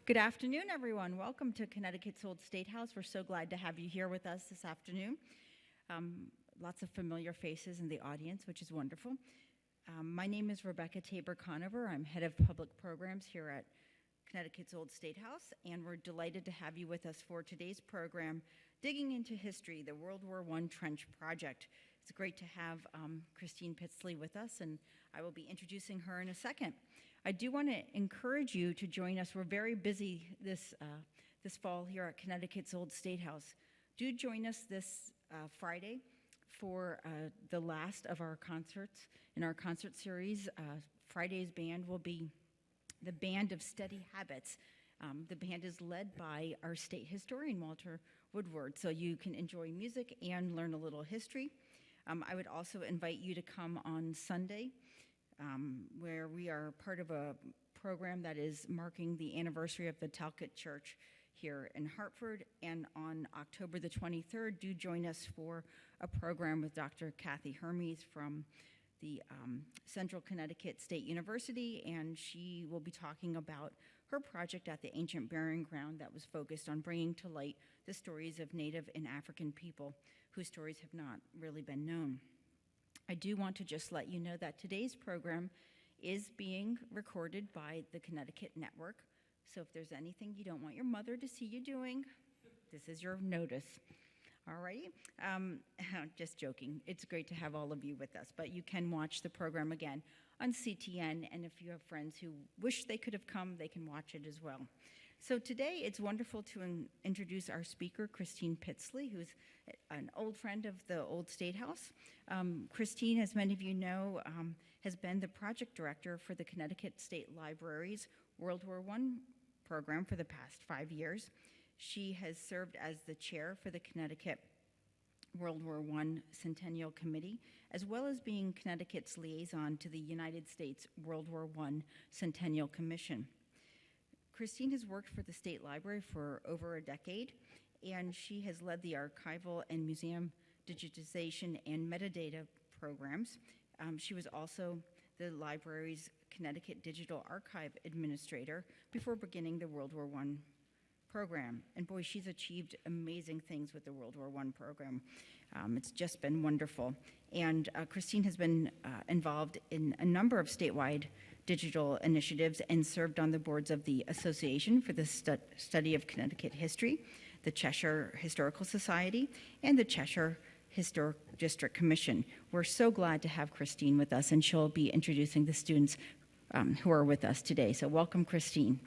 Good afternoon, everyone. Welcome to Connecticut's Old State House. We're so glad to have you here with us this afternoon. Lots of familiar faces in the audience, which is wonderful. My name is Rebecca Tabor-Conover. I'm head of public programs here at Connecticut's Old State House, and we're delighted to have you with us for today's program, Digging into History, the World War I Trench Project. It's great to have Christine Pittsley with us, and I will be introducing her in a second. I do want to encourage you to join us. We're very busy this fall here at Connecticut's Old State House. Do join us this Friday for the last of our concerts in our concert series. Friday's band will be the Band of Steady Habits. The band is led by our state historian, Walter Woodward, so you can enjoy music and learn a little history. I would also invite you to come on Sunday, where we are part of a program that is marking the anniversary of the Talcott Church here in Hartford. And on October the 23rd, do join us for a program with Dr. Kathy Hermes from the Central Connecticut State University, and she will be talking about her project at the ancient burying ground that was focused on bringing to light the stories of Native and African people whose stories have not really been known. I do want to just let you know that today's program is being recorded by the Connecticut Network, so if there's anything you don't want your mother to see you doing, this is your notice. All right, just joking. It's great to have all of you with us, but you can watch the program again on CTN, and if you have friends who wish they could have come, they can watch it as well. So today, it's wonderful to introduce our speaker, Christine Pittsley, who's an old friend of the Old State House. Christine, as many of you know, has been the project director for the Connecticut State Library's World War I program for the past 5 years. She has served as the chair for the Connecticut World War I Centennial Committee, as well as being Connecticut's liaison to the United States World War I Centennial Commission. Christine has worked for the State Library for over a decade, and she has led the archival and museum digitization and metadata programs. She was also the library's Connecticut Digital Archive Administrator before beginning the World War I program. And boy, she's achieved amazing things with the World War I program. It's just been wonderful. And Christine has been involved in a number of statewide digital initiatives and served on the boards of the Association for the Study of Connecticut History, the Cheshire Historical Society, and the Cheshire Historic District Commission. We're so glad to have Christine with us, and she'll be introducing the students who are with us today. So welcome, Christine.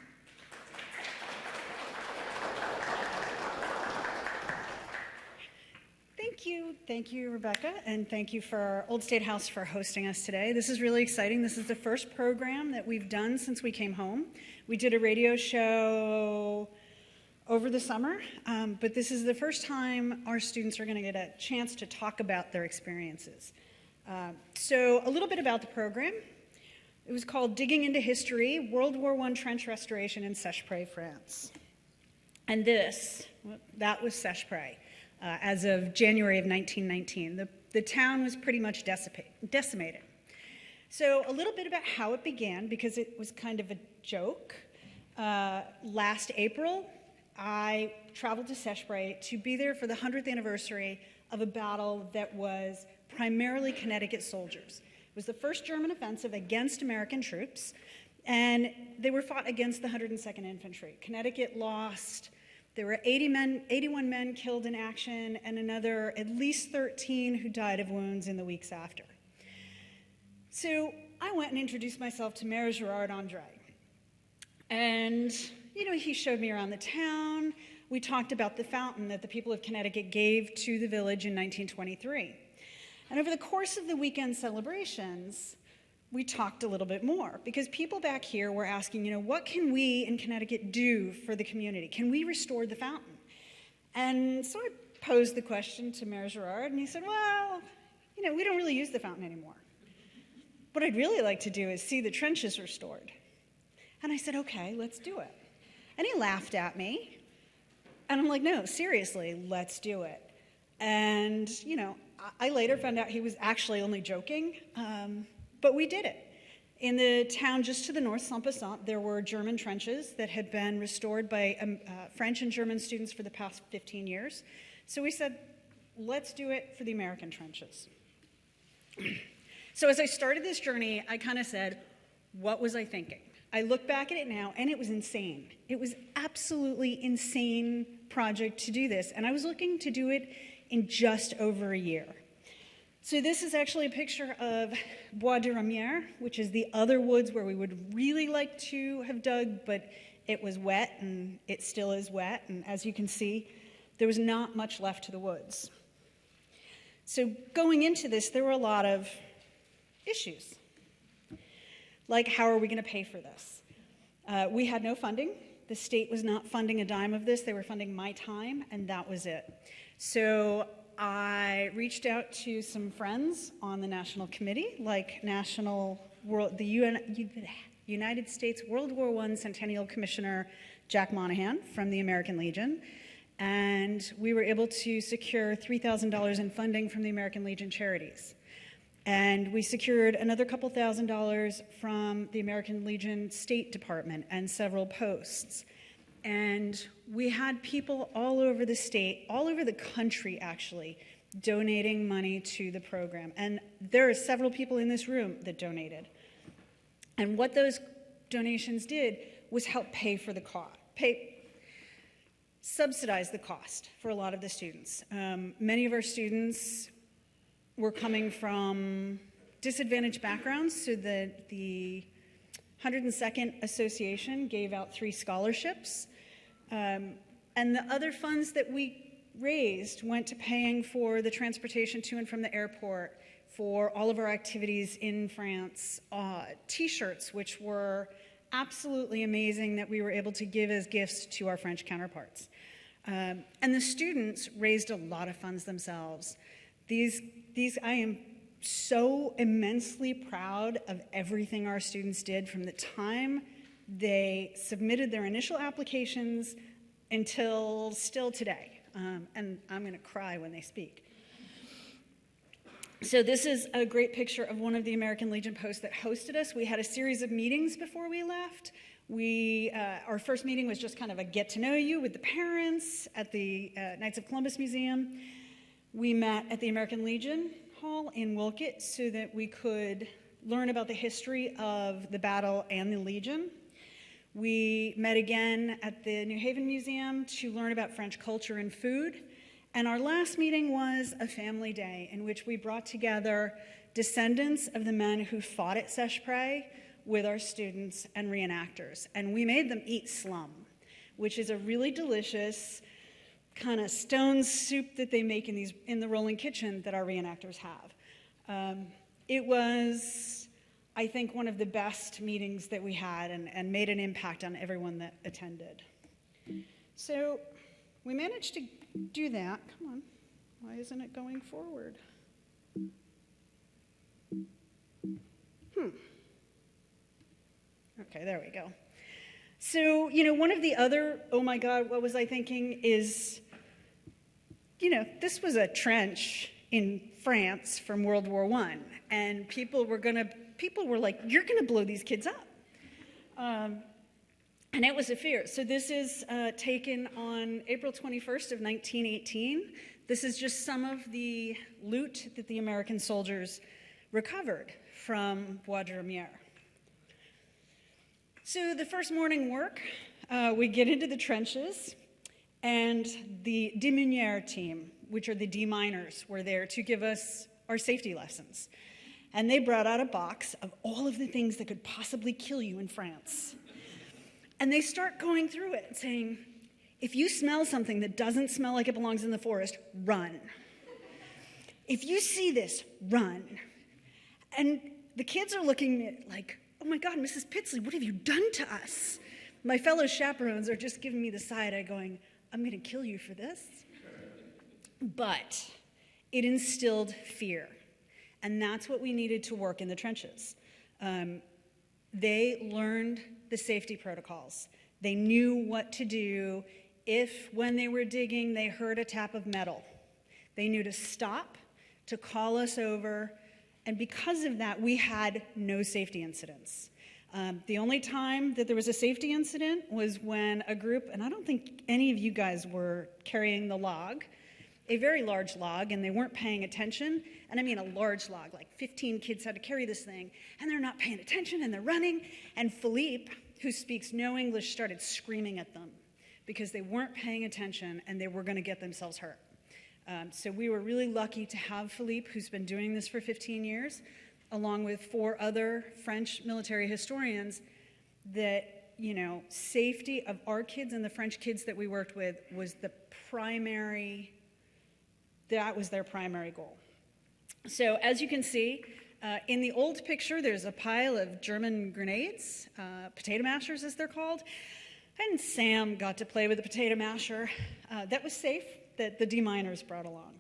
Thank you, Rebecca, and thank you for Old State House for hosting us today. This is really exciting. This is the first program that we've done since we came home. We did a radio show over the summer, but this is the first time our students are going to get a chance to talk about their experiences. So a little bit about the program. It was called Digging into History, World War I Trench Restoration in Seicheprey, France. And that was Seicheprey. As of January of 1919. The town was pretty much decimated. So a little bit about how it began, because it was kind of a joke. Last April, I traveled to Seicheprey to be there for the 100th anniversary of a battle that was primarily Connecticut soldiers. It was the first German offensive against American troops, and they were fought against the 102nd Infantry. Connecticut lost. There were 81 men killed in action, and another at least 13 who died of wounds in the weeks after. So I went and introduced myself to Mayor Gerard Andre. And, he showed me around the town. We talked about the fountain that the people of Connecticut gave to the village in 1923. And over the course of the weekend celebrations, we talked a little bit more, because people back here were asking, what can we in Connecticut do for the community? Can we restore the fountain? And so I posed the question to Mayor Gerard, and he said, well, we don't really use the fountain anymore. What I'd really like to do is see the trenches restored. And I said, okay, let's do it. And he laughed at me, and I'm like, no, seriously, let's do it. And, I later found out he was actually only joking, but we did it. In the town just to the north, Saint-Passant, there were German trenches that had been restored by French and German students for the past 15 years. So we said, let's do it for the American trenches. So as I started this journey, I kind of said, what was I thinking? I look back at it now, and it was insane. It was absolutely insane project to do this, and I was looking to do it in just over a year. So this is actually a picture of Bois de Ramière, which is the other woods where we would really like to have dug, but it was wet, and it still is wet, and as you can see, there was not much left to the woods. So going into this, there were a lot of issues, like how are we going to pay for this? We had no funding. The state was not funding a dime of this. They were funding my time, and that was it. So I reached out to some friends on the national committee, like the United States World War I Centennial Commissioner Jack Monahan from the American Legion, and we were able to secure $3,000 in funding from the American Legion charities. And we secured another couple $1,000s from the American Legion State Department and several posts. And we had people all over the state, all over the country actually, donating money to the program. And there are several people in this room that donated. And what those donations did was help pay for the cost, subsidize the cost for a lot of the students. Many of our students were coming from disadvantaged backgrounds, so the 102nd Association gave out 3 scholarships. And the other funds that we raised went to paying for the transportation to and from the airport, for all of our activities in France, T-shirts, which were absolutely amazing that we were able to give as gifts to our French counterparts. And the students raised a lot of funds themselves. I am so immensely proud of everything our students did from the time they submitted their initial applications until still today. And I'm going to cry when they speak. So this is a great picture of one of the American Legion posts that hosted us. We had a series of meetings before we left. Our first meeting was just kind of a get to know you with the parents at the Knights of Columbus Museum. We met at the American Legion Hall in Wilkett so that we could learn about the history of the battle and the Legion. We met again at the New Haven Museum to learn about French culture and food. And our last meeting was a family day in which we brought together descendants of the men who fought at Seicheprey with our students and reenactors. And we made them eat slum, which is a really delicious kind of stone soup that they make in the rolling kitchen that our reenactors have. It was, I think, one of the best meetings that we had and made an impact on everyone that attended. So we managed to do that. Come on, why isn't it going forward? Okay, there we go. So, one of the other, oh my God, what was I thinking is, this was a trench in France from World War I, and people were like, you're gonna blow these kids up. And it was a fear. So this is taken on April 21st of 1918. This is just some of the loot that the American soldiers recovered from Bois de Ramière. So the first morning work, we get into the trenches, and the démineurs team, which are the deminers, were there to give us our safety lessons. And they brought out a box of all of the things that could possibly kill you in France. And they start going through it, saying, if you smell something that doesn't smell like it belongs in the forest, run. If you see this, run. And the kids are looking at like, oh my God, Mrs. Pittsley, what have you done to us? My fellow chaperones are just giving me the side eye going, I'm going to kill you for this. But it instilled fear. And that's what we needed to work in the trenches. They learned the safety protocols. They knew what to do if, when they were digging, they heard a tap of metal. They knew to stop, to call us over, And because of that, we had no safety incidents. The only time that there was a safety incident was when a group, and I don't think any of you guys were carrying the log, a very large log, and they weren't paying attention. And I mean a large log, like 15 kids had to carry this thing, and they're not paying attention, and they're running. And Philippe, who speaks no English, started screaming at them because they weren't paying attention and they were going to get themselves hurt. So we were really lucky to have Philippe, who's been doing this for 15 years, along with 4 other French military historians, that, you know, safety of our kids and the French kids that we worked with was the primary, that was their primary goal. So as you can see, in the old picture, there's a pile of German grenades, potato mashers as they're called, and Sam got to play with the potato masher. That was safe, that the deminers brought along.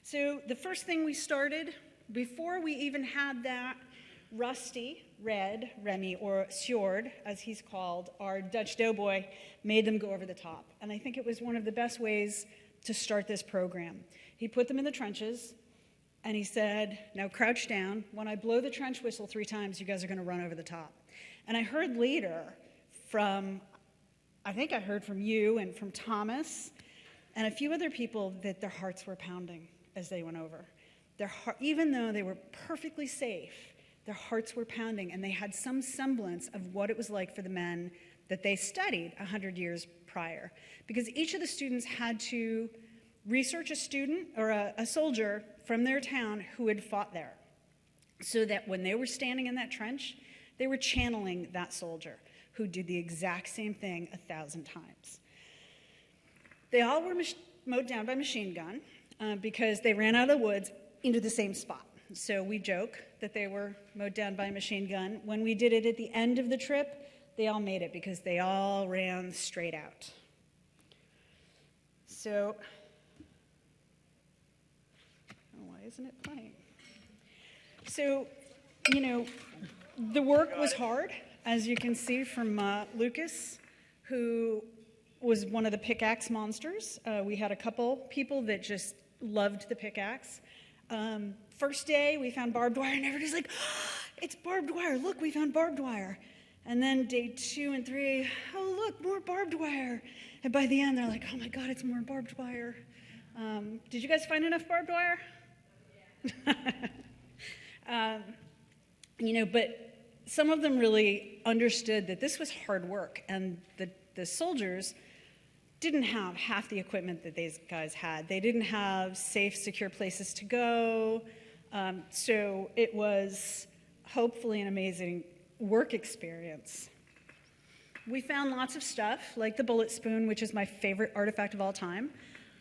So the first thing we started, before we even had that rusty red Remy, or Sjord, as he's called, our Dutch doughboy, made them go over the top. And I think it was one of the best ways to start this program. He put them in the trenches, and he said, now crouch down. When I blow the trench whistle 3 times, you guys are going to run over the top. And I heard later from, I think I heard from you and from Thomas and a few other people that their hearts were pounding as they went over. Even though they were perfectly safe, their hearts were pounding, and they had some semblance of what it was like for the men that they studied 100 years prior. Because each of the students had to research a student or a soldier from their town who had fought there, so that when they were standing in that trench, they were channeling that soldier who did the exact same thing 1,000 times. They all were mowed down by machine gun because they ran out of the woods into the same spot. So we joke that they were mowed down by a machine gun. When we did it at the end of the trip, they all made it because they all ran straight out. So, why isn't it playing? So, you know, the work was hard, as you can see from Lucas, who was one of the pickaxe monsters. We had a couple people that just loved the pickaxe. First day, we found barbed wire, and everybody's like, oh, it's barbed wire. Look, we found barbed wire. And then day 2 and 3, oh, look, more barbed wire. And by the end, they're like, oh, my God, it's more barbed wire. Did you guys find enough barbed wire? Yeah. You know, but some of them really understood that this was hard work, and the soldiers didn't have half the equipment that these guys had. They didn't have safe, secure places to go. So it was hopefully an amazing work experience. We found lots of stuff, like the bullet spoon, which is my favorite artifact of all time.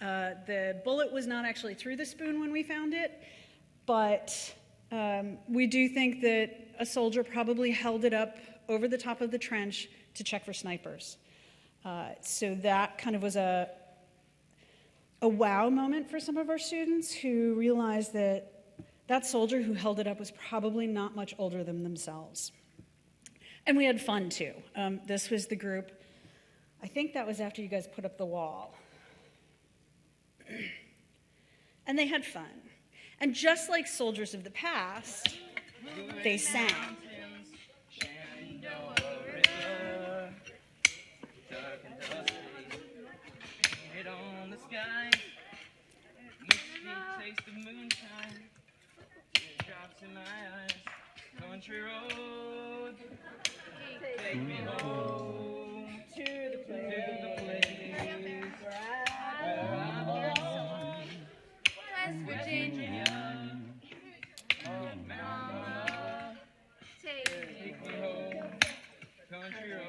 The bullet was not actually through the spoon when we found it, but we do think that a soldier probably held it up over the top of the trench to check for snipers. So that kind of was a wow moment for some of our students who realized that that soldier who held it up was probably not much older than themselves. And we had fun too. This was the group, I think that was after you guys put up the wall. And they had fun. And just like soldiers of the past, they sang. On the sky, misty taste of moonshine, drops in my eyes, country road, take me home to the place where I belong, West Virginia, oh mama, take me home, country road.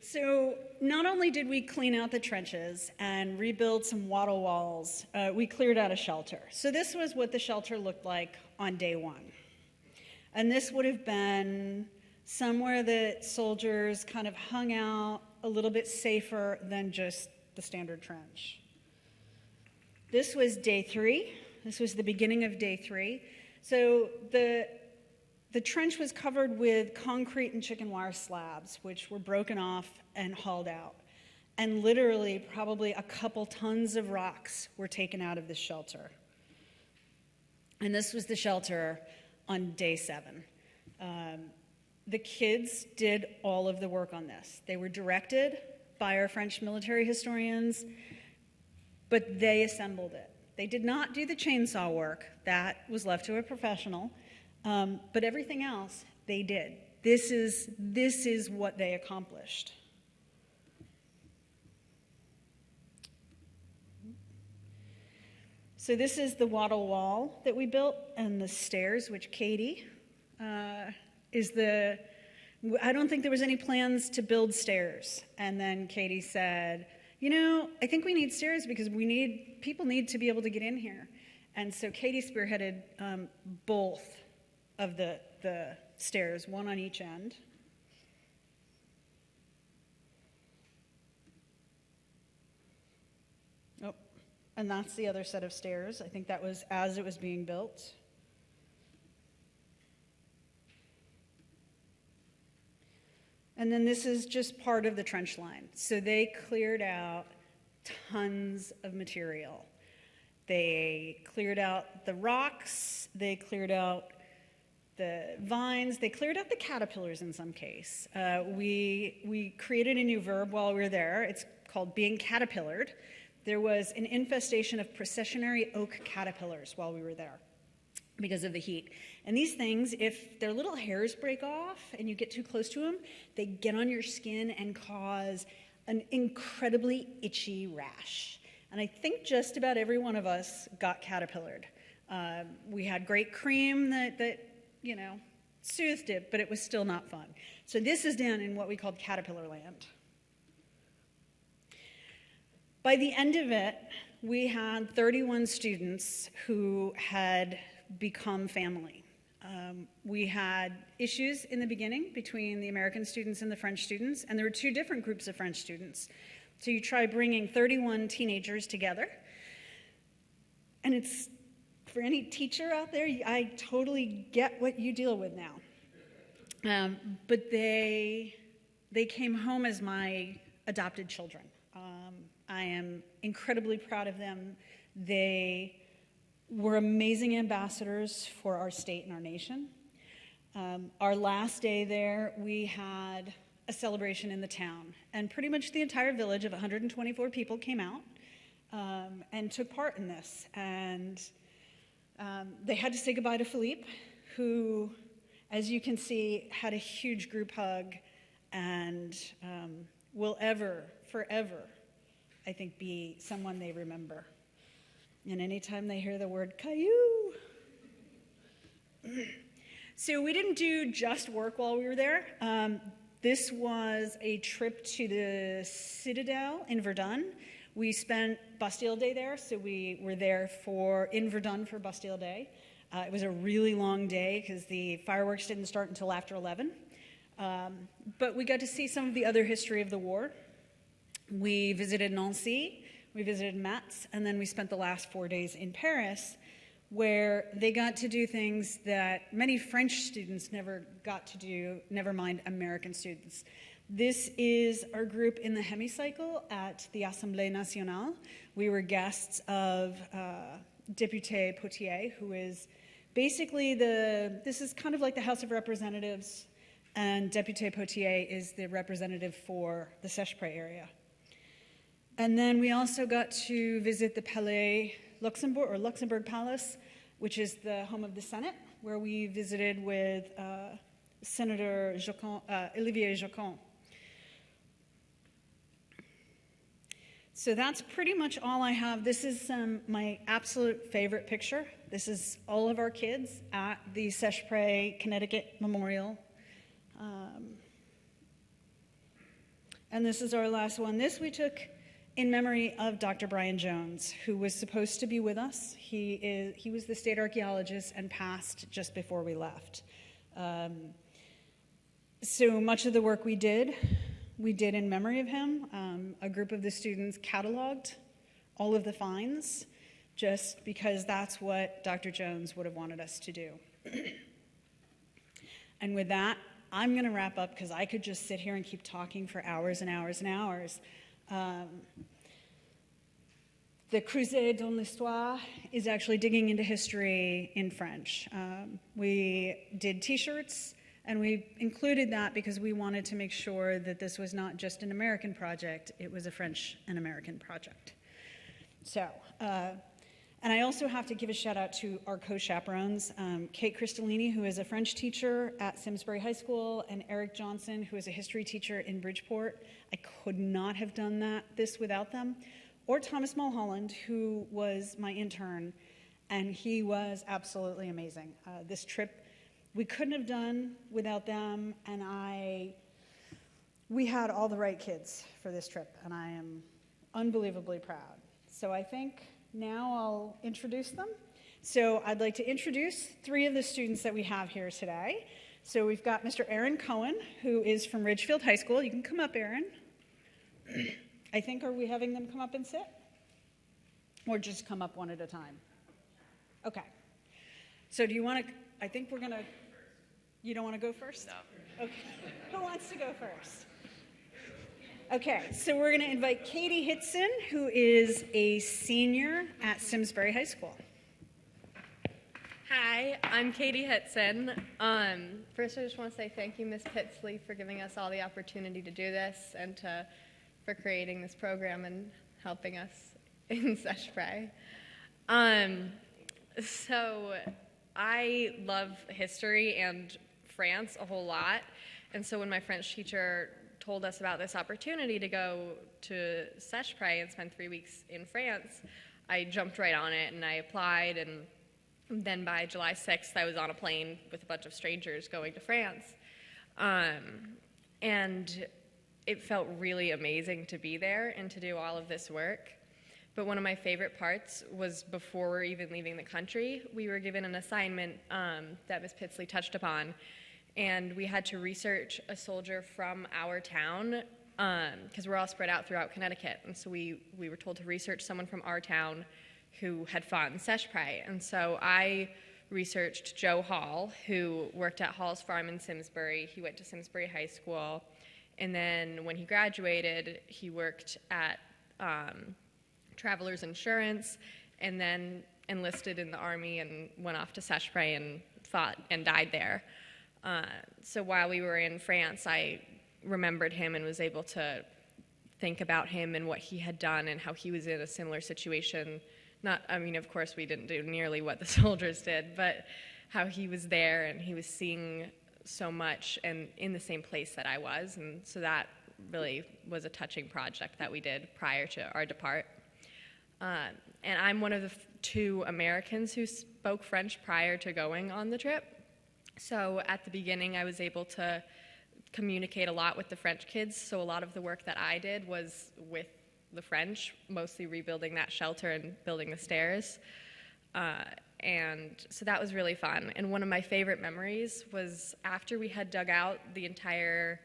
So not only did we clean out the trenches and rebuild some wattle walls, we cleared out a shelter. So this was what the shelter looked like on day 1. And this would have been somewhere that soldiers kind of hung out a little bit safer than just the standard trench. This was day 3. This was the beginning of day 3. So the trench was covered with concrete and chicken wire slabs, which were broken off and hauled out. And literally, probably a couple tons of rocks were taken out of this shelter. And this was the shelter on day 7. The kids did all of the work on this. They were directed by our French military historians, but they assembled it. They did not do the chainsaw work. That was left to a professional. But everything else, they did. This is what they accomplished. So this is the wattle wall that we built, and the stairs, which Katy I don't think there was any plans to build stairs. And then Katy said, I think we need stairs because people need to be able to get in here. And so Katy spearheaded both of the stairs, one on each end. Oh, and that's the other set of stairs. I think that was as it was being built. And then this is just part of the trench line. So they cleared out tons of material. They cleared out the rocks, they cleared out the vines, they cleared out the caterpillars in some case. We created a new verb while we were there. It's called being caterpillared. There was an infestation of processionary oak caterpillars while we were there because of the heat. And these things, if their little hairs break off and you get too close to them, they get on your skin and cause an incredibly itchy rash. And I think just about every one of us got caterpillared. We had great cream that soothed it, but it was still not fun. So this is down in what we called caterpillar land. By the end of it, we had 31 students who had become family. We had issues in the beginning between the American students and the French students, and there were 2 different groups of French students. So you try bringing 31 teenagers together, and it's, for any teacher out there, I totally get what you deal with now. But they came home as my adopted children. I am incredibly proud of them. They were amazing ambassadors for our state and our nation. Our last day there, we had a celebration in the town, and pretty much the entire village of 124 people came out and took part in this. And they had to say goodbye to Philippe, who, as you can see, had a huge group hug and will forever, I think, be someone they remember. And anytime they hear the word Caillou. So we didn't do just work while we were there. This was a trip to the Citadel in Verdun. We spent Bastille Day there, so we were there in Verdun for Bastille Day. It was a really long day because the fireworks didn't start until after 11. But we got to see some of the other history of the war. We visited Nancy, we visited Metz, and then we spent the last 4 days in Paris, where they got to do things that many French students never got to do, never mind American students. This is our group in the hemicycle at the Assemblée Nationale. We were guests of Député Potier, who is basically this is kind of like the House of Representatives, and Député Potier is the representative for the Seicheprey area. And then we also got to visit the Palais Luxembourg, or Luxembourg Palace, which is the home of the Senate, where we visited with Senator Olivier Jocon. So that's pretty much all I have. This is my absolute favorite picture. This is all of our kids at the Seicheprey, Connecticut Memorial. And this is our last one. This we took in memory of Dr. Brian Jones, who was supposed to be with us. He was the state archaeologist and passed just before we left. So much of the work we did in memory of him. A group of the students cataloged all of the finds just because that's what Dr. Jones would have wanted us to do. And with that, I'm going to wrap up because I could just sit here and keep talking for hours and hours and hours. The Creuset dans l'Histoire is actually digging into history in French. We did t-shirts, and we included that because we wanted to make sure that this was not just an American project, it was a French and American project. So, and I also have to give a shout out to our co-chaperones, Kate Cristolini, who is a French teacher at Simsbury High School, and Eric Johnson, who is a history teacher in Bridgeport. I could not have done this without them. Or Thomas Mulholland, who was my intern, and he was absolutely amazing. This trip we couldn't have done without them, and we had all the right kids for this trip, and I am unbelievably proud. So I think now I'll introduce them. So I'd like to introduce 3 of the students that we have here today. So we've got Mr. Aaron Cohen, who is from Ridgefield High School. You can come up, Aaron. I think, are we having them come up and sit? Or just come up one at a time? Okay. So do you want to, I think we're going to, you don't want to go first? No. Okay. Who wants to go first? Okay, so we're going to invite Katy Hudson, who is a senior at Simsbury High School. Hi, I'm Katy Hudson. First, I just want to say thank you, Ms. Pittsley, for giving us all the opportunity to do this and for creating this program and helping us in Seicheprey. So I love history and France a whole lot, and so when my French teacher told us about this opportunity to go to Seicheprey and spend 3 weeks in France, I jumped right on it and I applied, and then by July 6th I was on a plane with a bunch of strangers going to France. And it felt really amazing to be there and to do all of this work. But one of my favorite parts was before even leaving the country, we were given an assignment that Ms. Pittsley touched upon, and we had to research a soldier from our town, because we're all spread out throughout Connecticut, and so we were told to research someone from our town who had fought in Seicheprey. And so I researched Joe Hall, who worked at Hall's Farm in Simsbury. He went to Simsbury High School, and then when he graduated, he worked at Travelers Insurance, and then enlisted in the Army and went off to Seicheprey and fought and died there. So while we were in France, I remembered him and was able to think about him and what he had done and how he was in a similar situation. Of course, we didn't do nearly what the soldiers did, but how he was there and he was seeing so much and in the same place that I was. And so that really was a touching project that we did prior to our depart. And I'm one of the 2 Americans who spoke French prior to going on the trip. So at the beginning, I was able to communicate a lot with the French kids. So a lot of the work that I did was with the French, mostly rebuilding that shelter and building the stairs. And so that was really fun. And one of my favorite memories was after we had dug out the entire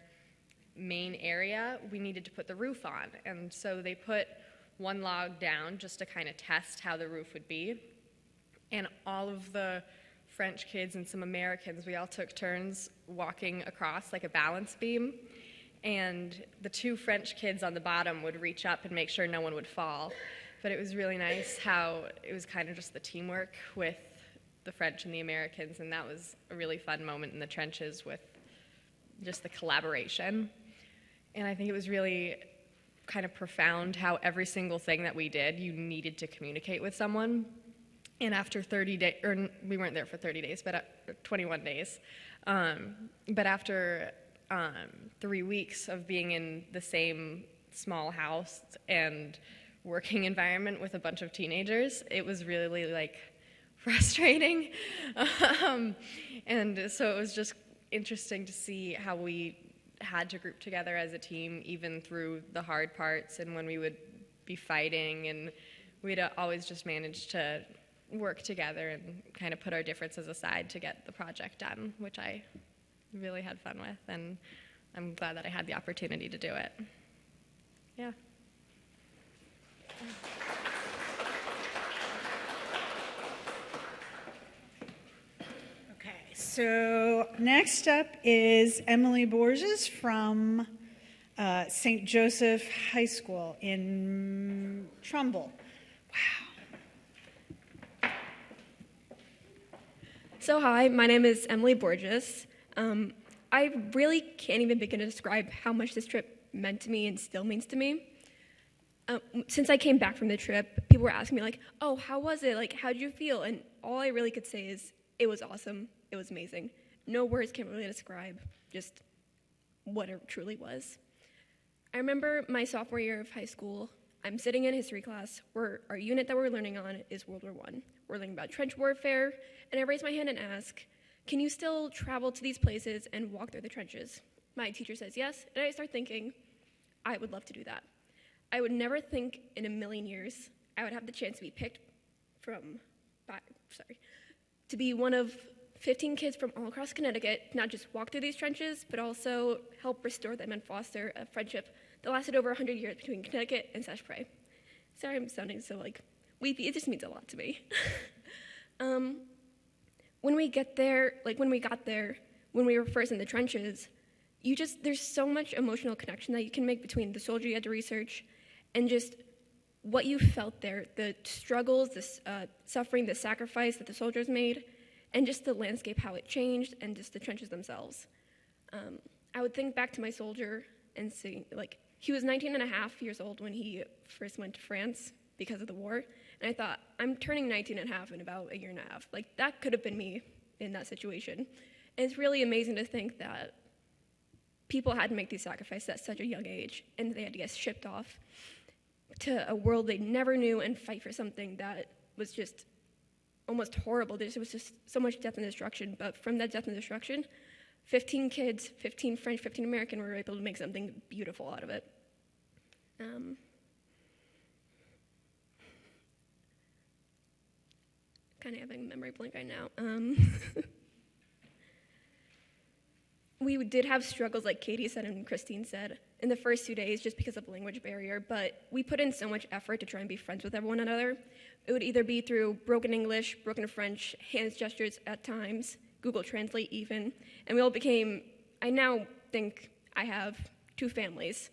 main area, we needed to put the roof on. And so they put 1 log down just to kind of test how the roof would be. And all of the French kids and some Americans, we all took turns walking across like a balance beam. And the 2 French kids on the bottom would reach up and make sure no one would fall. But it was really nice how it was kind of just the teamwork with the French and the Americans, and that was a really fun moment in the trenches with just the collaboration. And I think it was really kind of profound how every single thing that we did, you needed to communicate with someone. And after 30 days, or we weren't there for 30 days, but 21 days. But after 3 weeks of being in the same small house and working environment with a bunch of teenagers, it was really frustrating. And so it was just interesting to see how we had to group together as a team, even through the hard parts and when we would be fighting, and we'd always just manage to work together and kind of put our differences aside to get the project done, which I really had fun with, and I'm glad that I had the opportunity to do it. Yeah. Okay, so next up is Emily Burgess from St. Joseph High School in Trumbull. Wow. So hi, my name is Emily Burgess. I really can't even begin to describe how much this trip meant to me and still means to me. Since I came back from the trip, people were asking me like, oh, how was it? Like, how did you feel? And all I really could say is, it was awesome. It was amazing. No words can really describe just what it truly was. I remember my sophomore year of high school, I'm sitting in history class where our unit that we're learning on is World War I. We're learning about trench warfare, and I raise my hand and ask, can you still travel to these places and walk through the trenches? My teacher says yes, and I start thinking, I would love to do that. I would never think in a million years I would have the chance to be picked to be one of 15 kids from all across Connecticut, not just walk through these trenches, but also help restore them and foster a friendship that lasted over 100 years between Connecticut and Seicheprey. Sorry I'm sounding so weepy, it just means a lot to me. When we got there, when we were first in the trenches, there's so much emotional connection that you can make between the soldier you had to research and just what you felt there, the struggles, the suffering, the sacrifice that the soldiers made, and just the landscape, how it changed, and just the trenches themselves. I would think back to my soldier and see, he was 19 and a half years old when he first went to France because of the war, and I thought, I'm turning 19 and a half in about a year and a half. That could have been me in that situation. And it's really amazing to think that people had to make these sacrifices at such a young age, and they had to get shipped off to a world they never knew and fight for something that was just almost horrible. There was just so much death and destruction, but from that death and destruction, 15 kids, 15 French, 15 American, were able to make something beautiful out of it. Kind of having a memory blank right now. We did have struggles, like Katy said and Christine said, in the first 2 days just because of the language barrier, but we put in so much effort to try and be friends with everyone another. It would either be through broken English, broken French, hands gestures at times, Google Translate even, and we all became, I now think I have 2 families,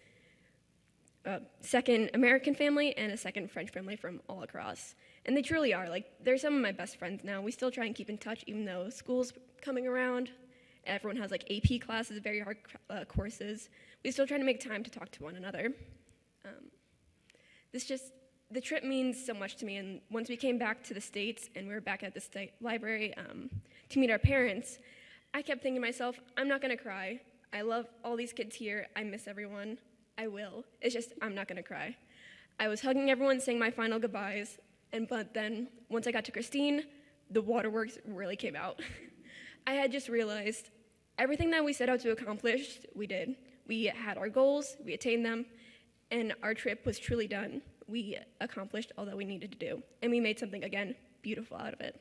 a second American family and a second French family from all across. And they truly are, they're some of my best friends now. We still try and keep in touch even though school's coming around. Everyone has AP classes, very hard courses. We still try to make time to talk to one another. The trip means so much to me, and once we came back to the States and we were back at the state library to meet our parents, I kept thinking to myself, I'm not gonna cry. I love all these kids here. I miss everyone. I will. It's just, I'm not gonna cry. I was hugging everyone, saying my final goodbyes, but then once I got to Christine, the waterworks really came out. I had just realized everything that we set out to accomplish, we did. We had our goals, we attained them, and our trip was truly done. We accomplished all that we needed to do, and we made something, again, beautiful out of it.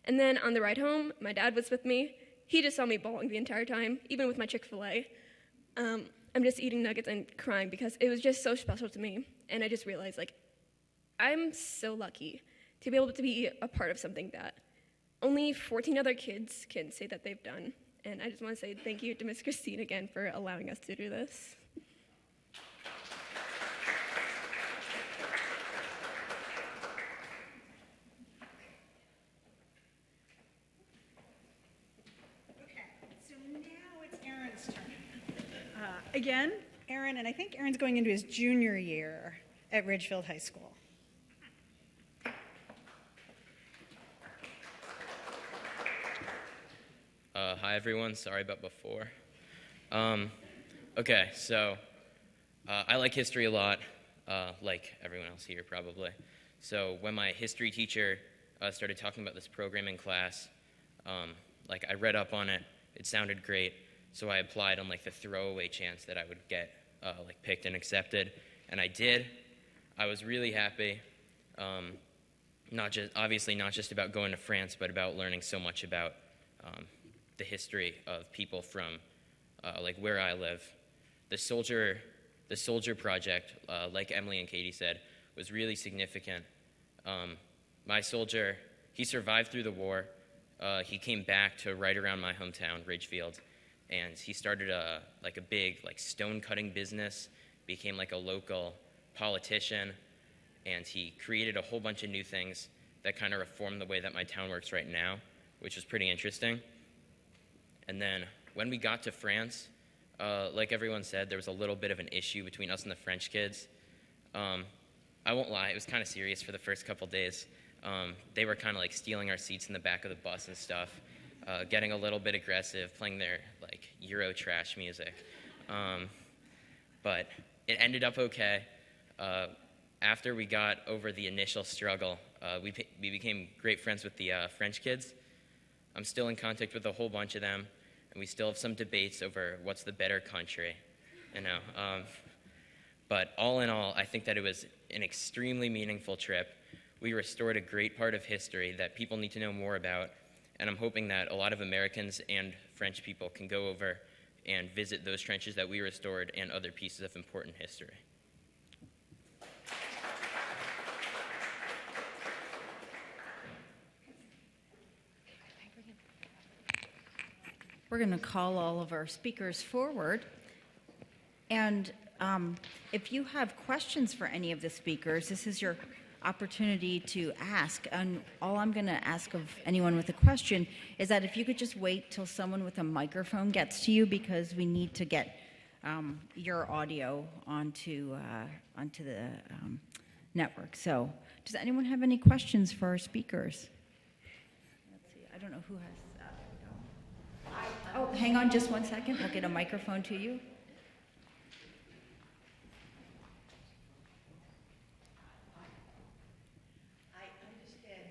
And then on the ride home, my dad was with me. He just saw me bawling the entire time, even with my Chick-fil-A. I'm just eating nuggets and crying because it was just so special to me, and I just realized, I'm so lucky to be able to be a part of something that only 14 other kids can say that they've done. And I just want to say thank you to Miss Christine again for allowing us to do this. Okay, so now it's Aaron's turn. Again, Aaron, and I think Aaron's going into his junior year at Ridgefield High School. Hi everyone, sorry about before. Okay, so I like history a lot, like everyone else here probably. So when my history teacher started talking about this program in class, I read up on it, it sounded great, so I applied on the throwaway chance that I would get picked and accepted, and I did. I was really happy, obviously not just about going to France, but about learning so much about the history of people from where I live. The soldier project, like Emily and Katy said, was really significant. My soldier, he survived through the war. He came back to right around my hometown, Ridgefield, and he started a big stone cutting business, became like a local politician, and he created a whole bunch of new things that kind of reformed the way that my town works right now, which was pretty interesting. And then when we got to France, like everyone said, there was a little bit of an issue between us and the French kids. I won't lie, it was kind of serious for the first couple days. They were kind of stealing our seats in the back of the bus and stuff, getting a little bit aggressive, playing their Euro trash music. But it ended up okay. After we got over the initial struggle, we became great friends with the French kids. I'm still in contact with a whole bunch of them, and we still have some debates over what's the better country, But all in all, I think that it was an extremely meaningful trip. We restored a great part of history that people need to know more about, and I'm hoping that a lot of Americans and French people can go over and visit those trenches that we restored and other pieces of important history. We're going to call all of our speakers forward. And if you have questions for any of the speakers, this is your opportunity to ask. And all I'm going to ask of anyone with a question is that if you could just wait till someone with a microphone gets to you, because we need to get your audio onto the network. So does anyone have any questions for our speakers? Let's see. I don't know who has. Oh, hang on just 1 second. We'll get a microphone to you. I understand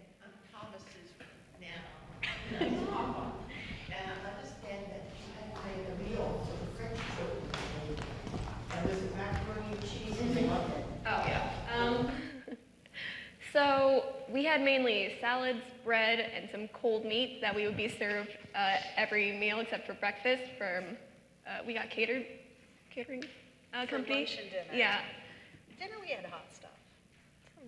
Thomas's now. And I understand that you had made a meal for the French children. And was it macaroni and cheese and they loved it? Oh, yeah. So we had mainly salads, bread, and some cold meat that we would be served every meal except for breakfast. We got catering company. lunch and dinner. Yeah, Dinner, we had hot stuff.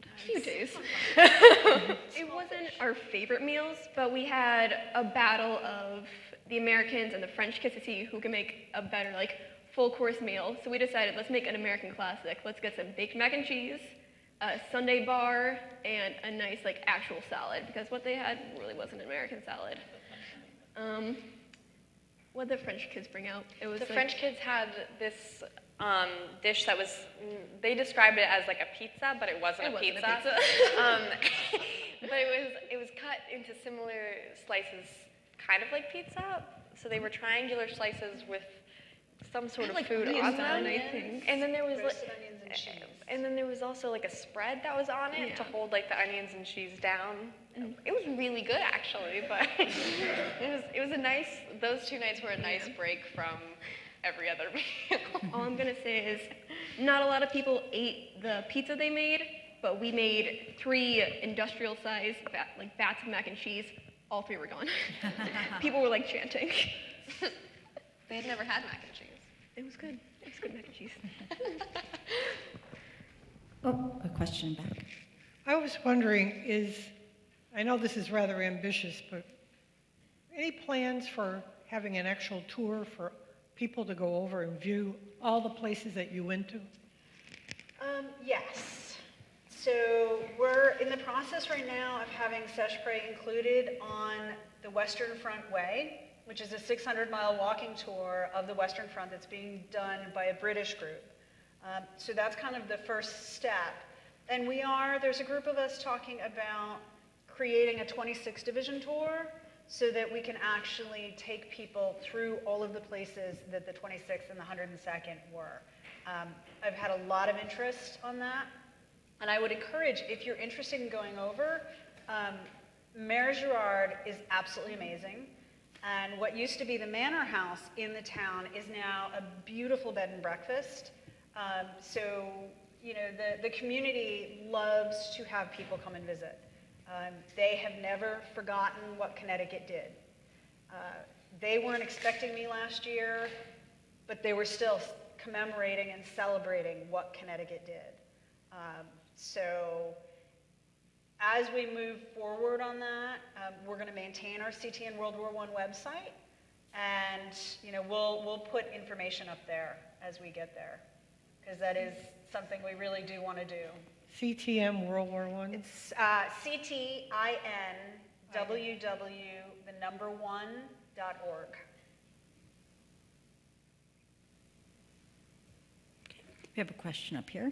a few days. It wasn't our favorite meals, but we had a battle of the Americans and the French kids to see who can make a better full course meal. So we decided, let's make an American classic. Let's get some baked mac and cheese, a sundae bar, and a nice actual salad, because what they had really wasn't an American salad. What did the French kids bring out? It was The French kids had this dish that was, they described it as a pizza, but it wasn't a pizza. But it was cut into similar slices, kind of like pizza. So they were triangular slices with some sort of food on them. I think. And then there was Roasted onions and cheese. and then there was also a spread that was on it to hold the onions and cheese down. It was really good actually, but it was a nice. Those 2 nights were a nice break from every other meal. All I'm gonna say is, not a lot of people ate the pizza they made, but we made 3 industrial-sized bats of mac and cheese. All 3 were gone. People were chanting. They had never had mac and cheese. It was good. It was good mac and cheese. Oh, a question back. I was wondering, I know this is rather ambitious, but any plans for having an actual tour for people to go over and view all the places that you went to? Yes. So we're in the process right now of having Seicheprey included on the Western Front Way, which is a 600-mile walking tour of the Western Front that's being done by a British group. So that's kind of the first step. And there's a group of us talking about creating a 26 division tour so that we can actually take people through all of the places that the 26th and the 102nd were. I've had a lot of interest on that. And I would encourage, if you're interested in going over, Mare Girard is absolutely amazing. And what used to be the manor house in the town is now a beautiful bed and breakfast. So, the community loves to have people come and visit. They have never forgotten what Connecticut did. They weren't expecting me last year, but they were still commemorating and celebrating what Connecticut did. So as we move forward on that, we're going to maintain our CTN World War I website, And, you know, we'll put information up there as we get there, because that is something we really do want to do. CTM World War I? It's CTINWW1.org. We have a question up here.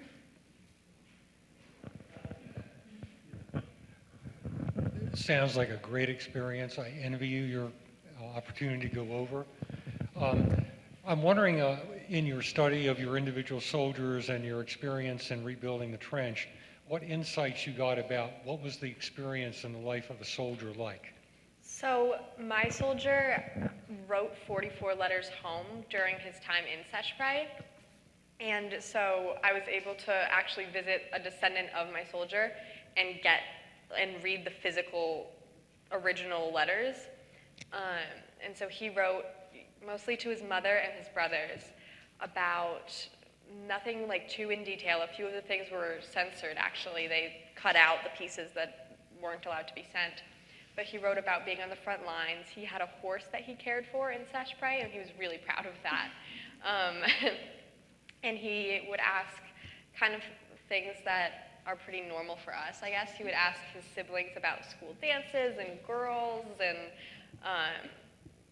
Sounds like a great experience. I envy you your opportunity to go over. I'm wondering, in your study of your individual soldiers and your experience in rebuilding the trench, what insights you got about what was the experience in the life of a soldier like? So my soldier wrote 44 letters home during his time in Seicheprey. And so I was able to actually visit a descendant of my soldier and read the physical original letters. And so he wrote mostly to his mother and his brothers about nothing like too in detail. A few of the things were censored, actually. They cut out the pieces that weren't allowed to be sent. But he wrote about being on the front lines. He had a horse that he cared for in Seicheprey, and he was really proud of that. And he would ask kind of things that are pretty normal for us, I guess. He would ask his siblings about school dances and girls and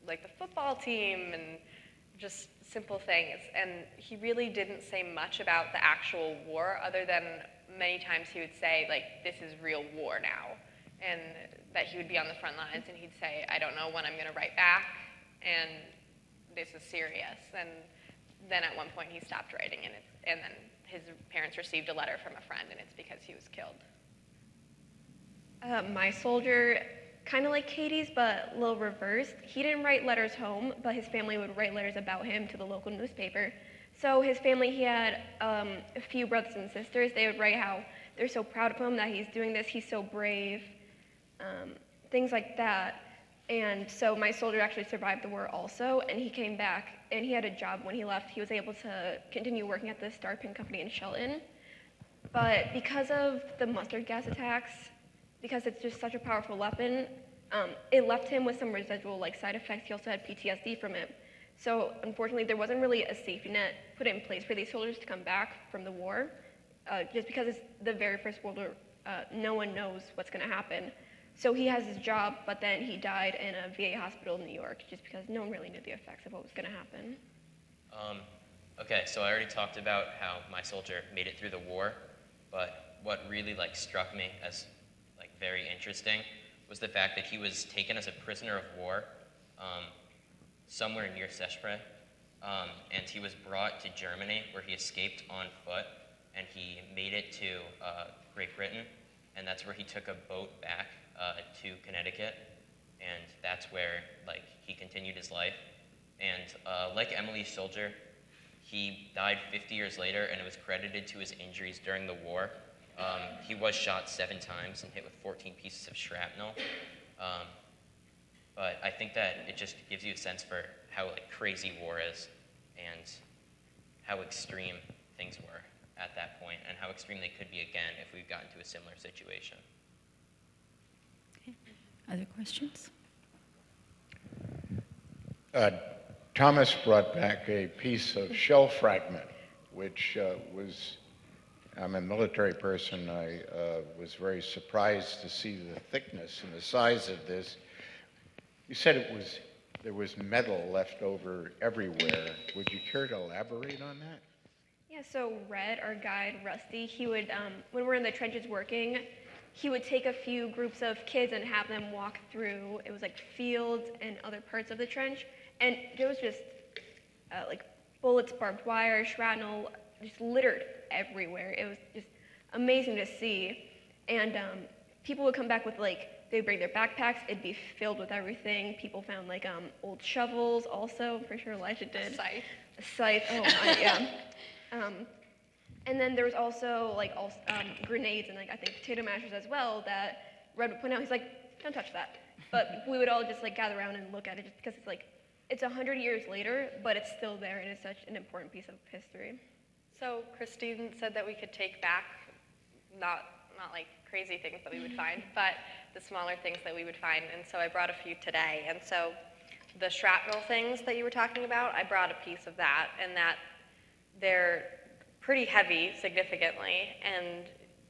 like the football team and just simple things. And he really didn't say much about the actual war, other than many times he would say, like, this is real war now. And that he would be on the front lines and he'd say, I don't know when I'm gonna write back, and this is serious. And then at one point he stopped writing, and then his parents received a letter from a friend, and it's because he was killed. My soldier, kind of like Katie's, but a little reversed. He didn't write letters home, but his family would write letters about him to the local newspaper. So his family, he had a few brothers and sisters. They would write how they're so proud of him, that he's doing this, he's so brave, things like that. And so my soldier actually survived the war also, and he came back, and he had a job when he left. He was able to continue working at the Star Pin Company in Shelton. But because of the mustard gas attacks, because it's just such a powerful weapon, it left him with some residual side effects. He also had PTSD from it. So unfortunately, there wasn't really a safety net put in place for these soldiers to come back from the war. Just because it's the very first World War, no one knows what's going to happen. So he has his job, but then he died in a VA hospital in New York, just because no one really knew the effects of what was going to happen. Okay, so I already talked about how my soldier made it through the war, but what really struck me as very interesting was the fact that he was taken as a prisoner of war somewhere near Seicheprey, and he was brought to Germany, where he escaped on foot, and he made it to Great Britain, and that's where he took a boat back to Connecticut, and that's where he continued his life. And like Emily's soldier, he died 50 years later, and it was credited to his injuries during the war. He was shot 7 times and hit with 14 pieces of shrapnel. But I think that it just gives you a sense for how crazy war is, and how extreme things were at that point, and how extreme they could be again if we got into a similar situation. Okay. Other questions? Thomas brought back a piece of shell fragment, which I'm a military person. I was very surprised to see the thickness and the size of this. You said there was metal left over everywhere. Would you care to elaborate on that? Yeah, so Red, our guide, Rusty, he would, when we're in the trenches working, he would take a few groups of kids and have them walk through, it was fields and other parts of the trench, and there was just bullets, barbed wire, shrapnel, just littered everywhere. It was just amazing to see. And people would come back with they'd bring their backpacks, it'd be filled with everything. People found old shovels also, I'm pretty sure Elijah did. A scythe, oh my, yeah. And then there was also grenades and I think potato mashers as well that Red would point out. He's like, don't touch that. But we would all just gather around and look at it, just because it's 100 years later, but it's still there, and it's such an important piece of history. So Christine said that we could take back not crazy things that we would find, but the smaller things that we would find. And so I brought a few today. And so the shrapnel things that you were talking about, I brought a piece of that, and that they're pretty heavy significantly, and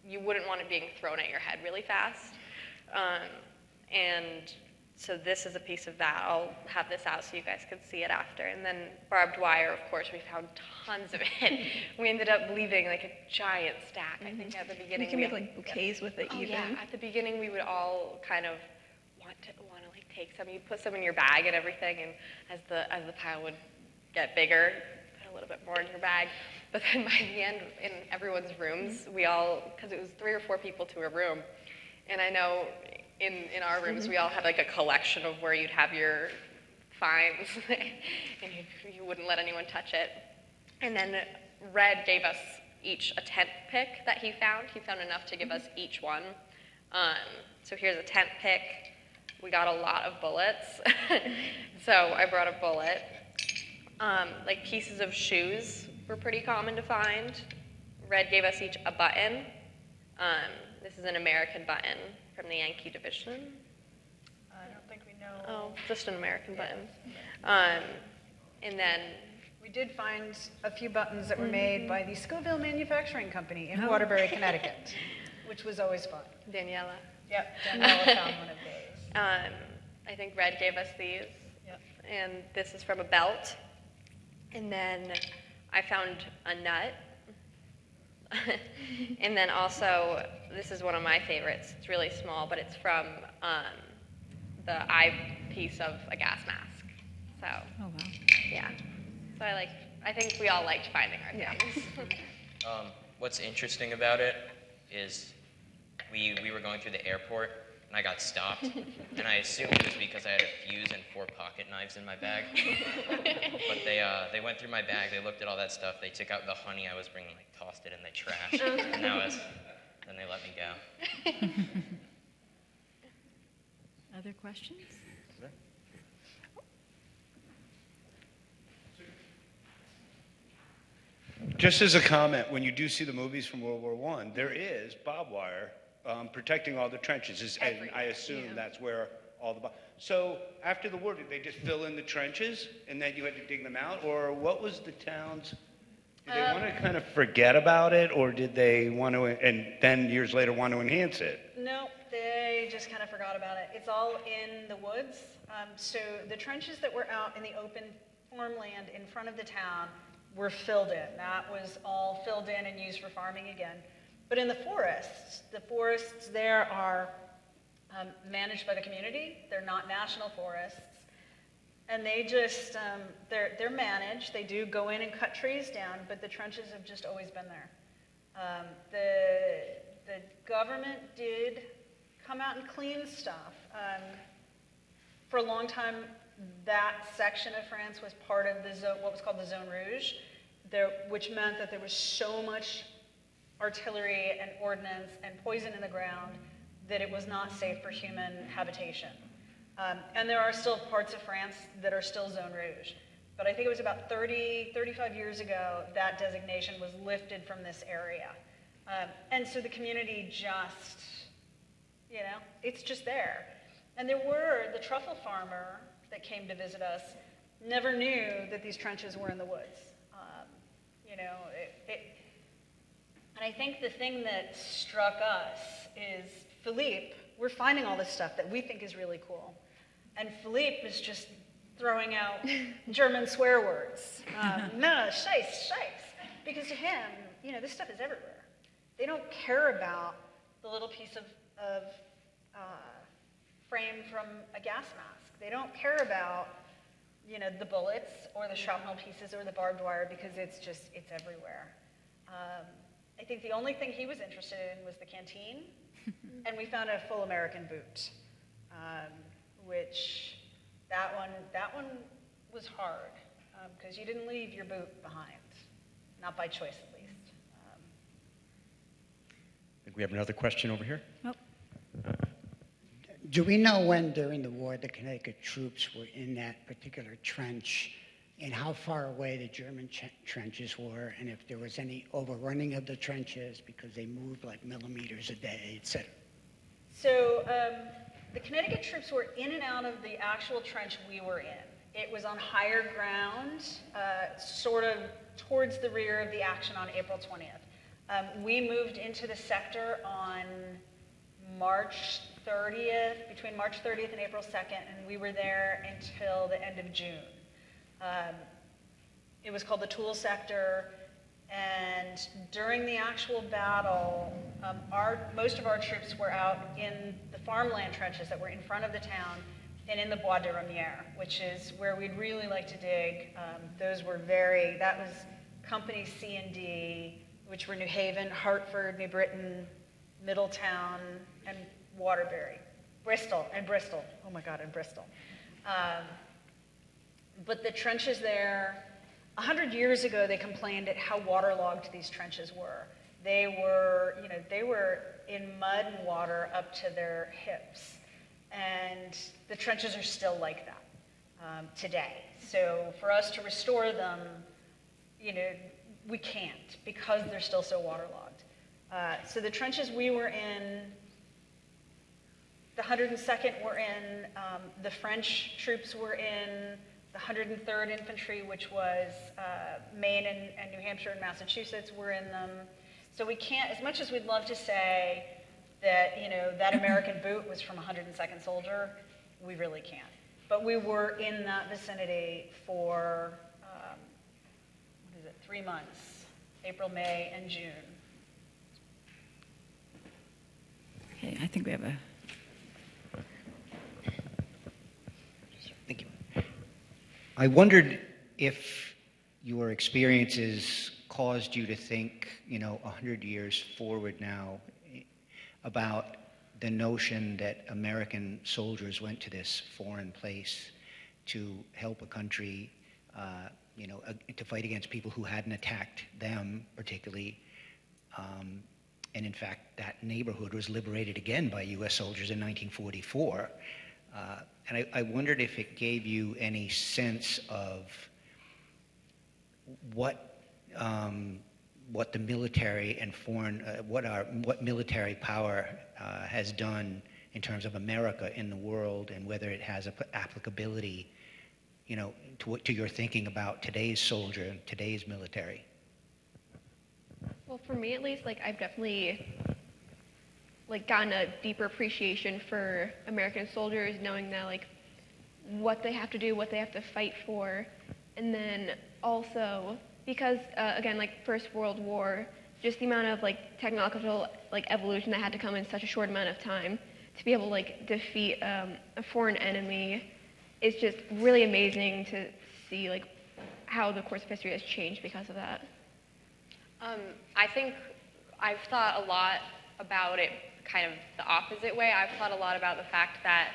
you wouldn't want it being thrown at your head really fast. And so this is a piece of that. I'll have this out so you guys can see it after. And then barbed wire, of course, we found tons of it. We ended up leaving like a giant stack, I think, at the beginning. You can make like bouquets with it even. Yeah, at the beginning we would all kind of want to like take some. You'd put some in your bag and everything, and as the pile would get bigger, put a little bit more in your bag. But then by the end, in everyone's rooms, we all, because it was 3 or 4 people to a room, and I know in our rooms we all had like a collection of where you'd have your finds, and you wouldn't let anyone touch it. And then Red gave us each a tent pick that he found. He found enough to give us each one. So here's a tent pick. We got a lot of bullets. So I brought a bullet. Like pieces of shoes were pretty common to find. Red gave us each a button. This is an American button from the Yankee Division. I don't think we know. Oh, just an American button. And then We did find a few buttons that were made by the Scoville Manufacturing Company in Waterbury, Connecticut, which was always fun. Daniela. Yep, Daniela found one of these. I think Red gave us these. Yep. And this is from a belt. And then I found a nut. And then also, this is one of my favorites. It's really small, but it's from the eyepiece of a gas mask. So, Oh, wow. yeah. So I think we all liked finding our things. What's interesting about it is we were going through the airport and I got stopped, and I assumed it was because I had a fuse and 4 pocket knives in my bag. But they went through my bag, they looked at all that stuff, they took out the honey I was bringing, like tossed it in the trash, and then they let me go. Other questions? Just as a comment, when you do see the movies from World War I, there is barbed wire protecting all the trenches, and I assume that's where all the... So after the war, did they just fill in the trenches, and then you had to dig them out? Or what was the town's... Did they want to kind of forget about it, or did they want to, and then years later, want to enhance it? No, they just kind of forgot about it. It's all in the woods. So the trenches that were out in the open farmland in front of the town were filled in. That was all filled in and used for farming again. But in the forests there are managed by the community. They're not national forests. And they just, they're managed. They do go in and cut trees down, but the trenches have just always been there. The government did come out and clean stuff. For a long time, that section of France was part of the what was called the Zone Rouge, which meant that there was so much artillery and ordnance and poison in the ground that it was not safe for human habitation. And there are still parts of France that are still Zone Rouge. But I think it was about 35 years ago that designation was lifted from this area. And so the community just, it's just there. And the truffle farmer that came to visit us never knew that these trenches were in the woods. And I think the thing that struck us is Philippe, we're finding all this stuff that we think is really cool. And Philippe is just throwing out German swear words. No, scheiß. Because to him, this stuff is everywhere. They don't care about the little piece of frame from a gas mask. They don't care about, the bullets or the shrapnel pieces or the barbed wire because it's everywhere. I think the only thing he was interested in was the canteen, and we found a full American boot, which that one was hard because you didn't leave your boot behind, not by choice at least. I think we have another question over here. Oh. Do we know when during the war the Connecticut troops were in that particular trench and how far away the German trenches were, and if there was any overrunning of the trenches because they moved like millimeters a day, et cetera? So the Connecticut troops were in and out of the actual trench we were in. It was on higher ground, sort of towards the rear of the action on April 20th. We moved into the sector on March 30th, between March 30th and April 2nd, and we were there until the end of June. It was called the Tool Sector, and during the actual battle, most of our troops were out in the farmland trenches that were in front of the town and in the Bois de Ramière, which is where we'd really like to dig. That was Company C and D, which were New Haven, Hartford, New Britain, Middletown, and Waterbury. Bristol. Oh my God, and Bristol. But the trenches there, 100 years ago, they complained at how waterlogged these trenches were. They were in mud and water up to their hips. And the trenches are still like that today. So for us to restore them, we can't because they're still so waterlogged. So the trenches we were in, the 102nd were in, the French troops were in, the 103rd Infantry, which was Maine and New Hampshire and Massachusetts, were in them. So we can't, as much as we'd love to say that, that American boot was from a 102nd Soldier, we really can't. But we were in that vicinity for, 3 months, April, May, and June. Okay, I think we have a... Thank you. I wondered if your experiences caused you to think, 100 years forward now, about the notion that American soldiers went to this foreign place to help a country, to fight against people who hadn't attacked them particularly. And in fact, that neighborhood was liberated again by U.S. soldiers in 1944. And I wondered if it gave you any sense of what the military and what military power has done in terms of America in the world, and whether it has applicability, to your thinking about today's soldier and today's military. Well, for me at least, I've definitely gotten a deeper appreciation for American soldiers, knowing that what they have to do, what they have to fight for, and then also because again, First World War, just the amount of technological evolution that had to come in such a short amount of time to be able to defeat a foreign enemy is just really amazing to see how the course of history has changed because of that. I think I've thought a lot about it kind of the opposite way. I've thought a lot about the fact that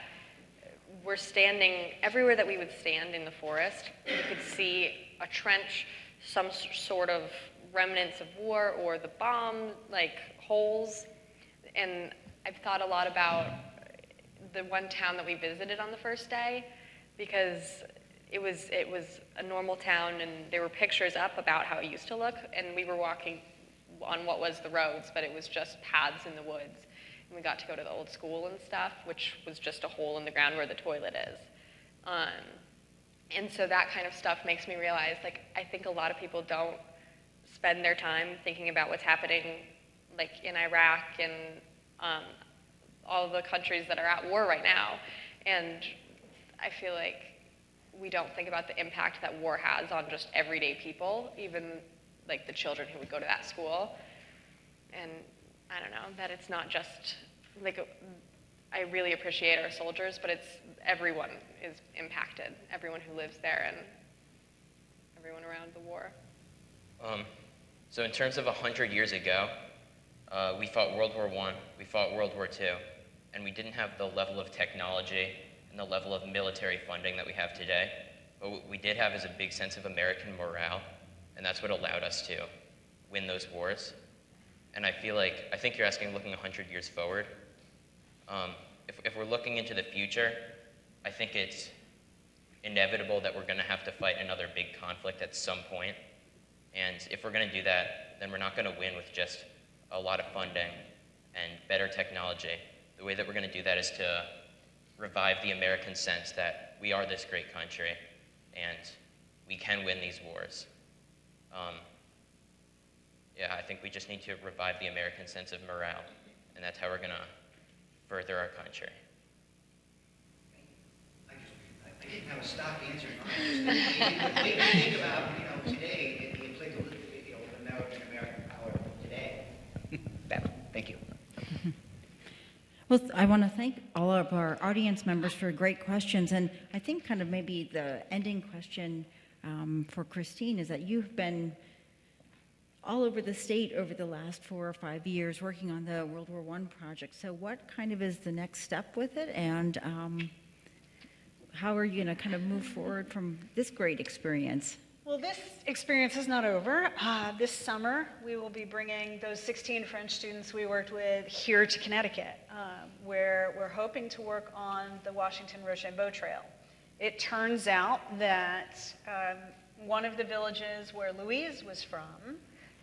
we're standing everywhere that we would stand in the forest. You could see a trench, some sort of remnants of war, or the bomb, holes. And I've thought a lot about the one town that we visited on the first day, because it was a normal town, and there were pictures up about how it used to look, and we were walking on what was the roads, but it was just paths in the woods. And we got to go to the old school and stuff, which was just a hole in the ground where the toilet is. And so that kind of stuff makes me realize, I think a lot of people don't spend their time thinking about what's happening, in Iraq and all the countries that are at war right now. And I feel like we don't think about the impact that war has on just everyday people, even the children who would go to that school. And I don't know, that it's not just, I really appreciate our soldiers, but it's everyone is impacted, everyone who lives there and everyone around the war. So in terms of 100 years ago, we fought World War I, we fought World War II, and we didn't have the level of technology and the level of military funding that we have today. But what we did have is a big sense of American morale, and that's what allowed us to win those wars. And I think you're asking looking 100 years forward. If we're looking into the future, I think it's inevitable that we're going to have to fight another big conflict at some point. And if we're going to do that, then we're not going to win with just a lot of funding and better technology. The way that we're going to do that is to revive the American sense that we are this great country, and we can win these wars. Yeah, I think we just need to revive the American sense of morale, and that's how we're going to further our country. I didn't have a stock answer. I just think about, today, the applicability of American power today. Thank you. Well, I want to thank all of our audience members for great questions. And I think kind of maybe the ending question for Christine is that you've been all over the state over the last 4 or 5 years working on the World War I project. So what kind of is the next step with it? And how are you going to kind of move forward from this great experience? Well, this experience is not over. This summer, we will be bringing those 16 French students we worked with here to Connecticut, where we're hoping to work on the Washington-Rochambeau Trail. It turns out that one of the villages where Louise was from,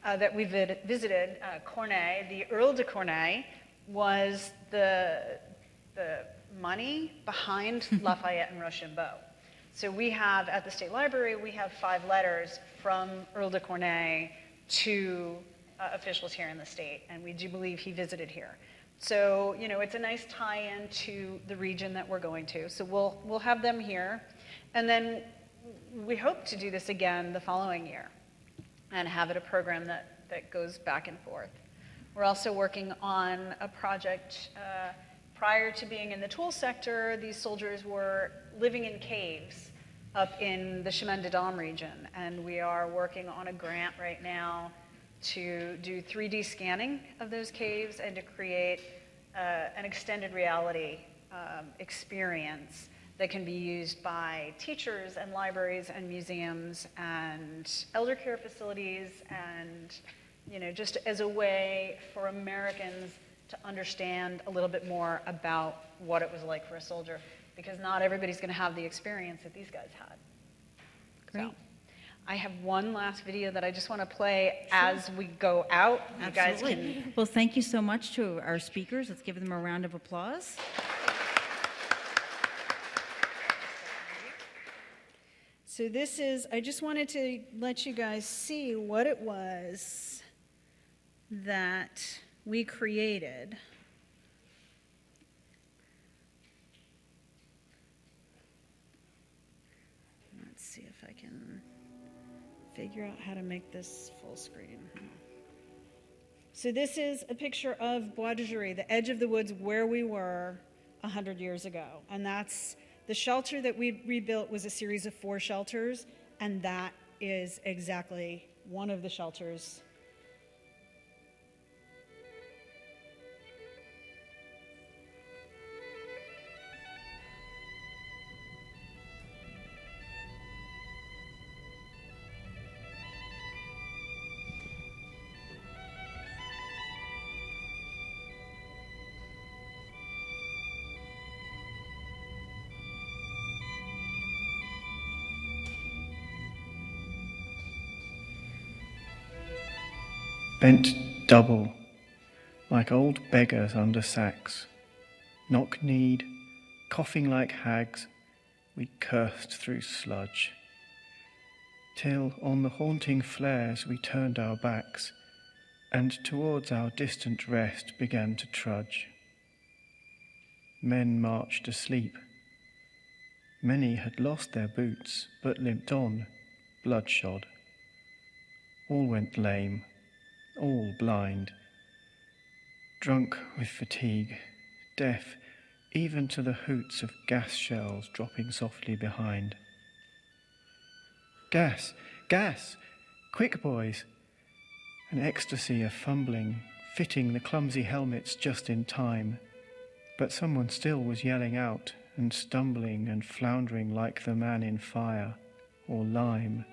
that we visited, Cornay, the Earl de Cornay, was the money behind Lafayette and Rochambeau. So we have, at the State Library, we have 5 letters from Earl de Cornay to officials here in the state, and we do believe he visited here. So, it's a nice tie-in to the region that we're going to. So we'll have them here, and then we hope to do this again the following year and have it a program that goes back and forth. We're also working on a project. Prior to being in the tool sector, these soldiers were living in caves up in the Chemin des Dames region, and we are working on a grant right now to do 3D scanning of those caves and to create an extended reality experience that can be used by teachers and libraries and museums and elder care facilities, and just as a way for Americans to understand a little bit more about what it was like for a soldier, because not everybody's going to have the experience that these guys had. Great. So, I have one last video that I just want to play as we go out. You guys can. Well, thank you so much to our speakers. Let's give them a round of applause. So this is, I just wanted to let you guys see what it was that we created. Let's see if I can figure out how to make this full screen. So this is a picture of Bois de Jury, the edge of the woods where we were 100 years ago. And that's the shelter that we rebuilt was a series of 4 shelters, and that is exactly one of the shelters. Bent double, like old beggars under sacks, knock-kneed, coughing like hags, we cursed through sludge, till on the haunting flares we turned our backs, and towards our distant rest began to trudge. Men marched asleep. Many had lost their boots, but limped on, bloodshod. All went lame, all blind, drunk with fatigue, deaf even to the hoots of gas shells dropping softly behind. Gas! Gas! Quick, boys! An ecstasy of fumbling, fitting the clumsy helmets just in time, but someone still was yelling out and stumbling and floundering like the man in fire or lime.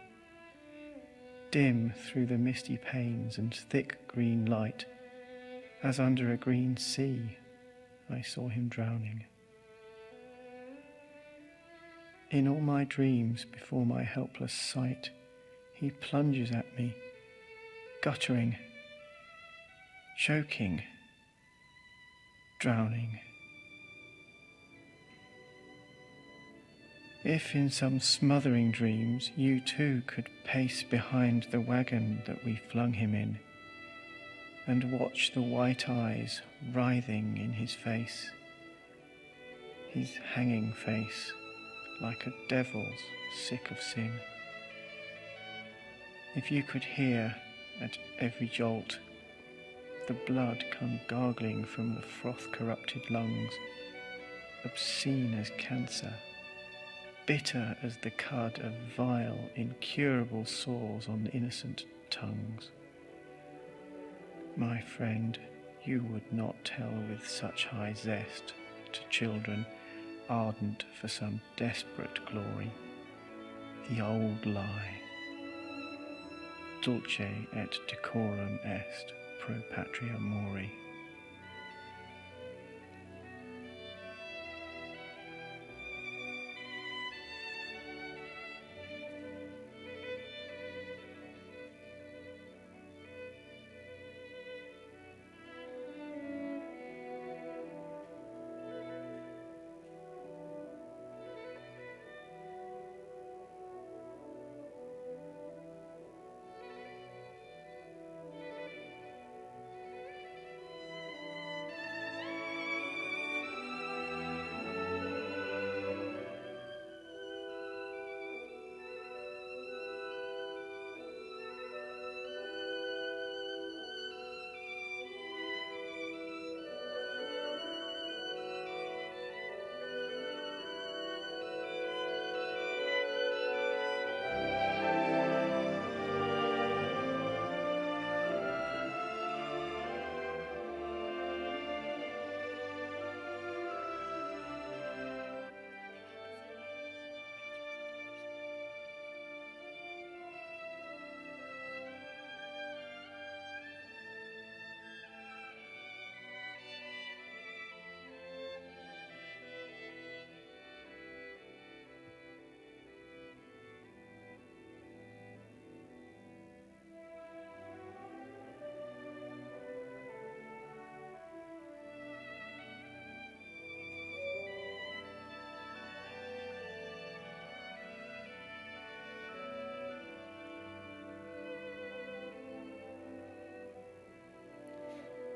Dim through the misty panes and thick green light, as under a green sea, I saw him drowning. In all my dreams before my helpless sight, he plunges at me, guttering, choking, drowning. If in some smothering dreams you too could pace behind the wagon that we flung him in, and watch the white eyes writhing in his face, his hanging face like a devil's sick of sin. If you could hear at every jolt the blood come gargling from the froth-corrupted lungs, obscene as cancer, bitter as the cud of vile, incurable sores on innocent tongues. My friend, you would not tell with such high zest to children ardent for some desperate glory the old lie. Dulce et decorum est pro patria mori.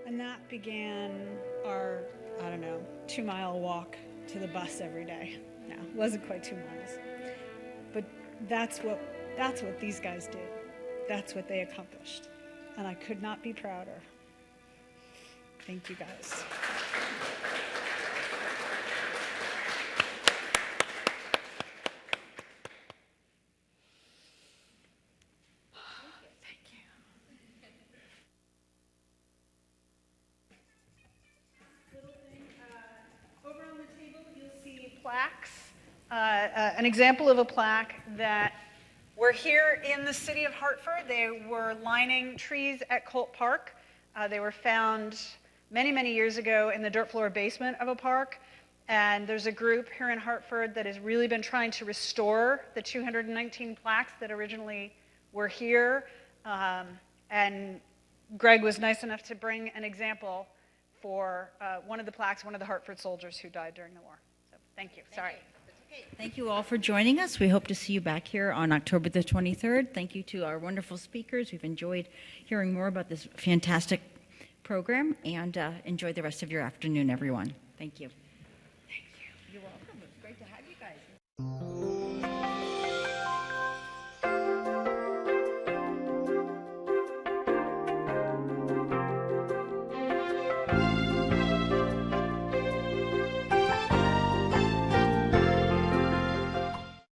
And that began our, 2-mile walk to the bus every day. No, it wasn't quite 2 miles. But that's what these guys did. That's what they accomplished. And I could not be prouder. Thank you, guys. An example of a plaque that were here in the city of Hartford. They were lining trees at Colt Park. They were found many, many years ago in the dirt floor basement of a park. And there's a group here in Hartford that has really been trying to restore the 219 plaques that originally were here. And Greg was nice enough to bring an example for one of the plaques, one of the Hartford soldiers who died during the war. So thank you. Sorry. Thank you all for joining us. We hope to see you back here on October the 23rd. Thank you to our wonderful speakers. We've enjoyed hearing more about this fantastic program, and enjoy the rest of your afternoon, everyone. Thank you. Thank you. You're welcome. It was great to have you guys.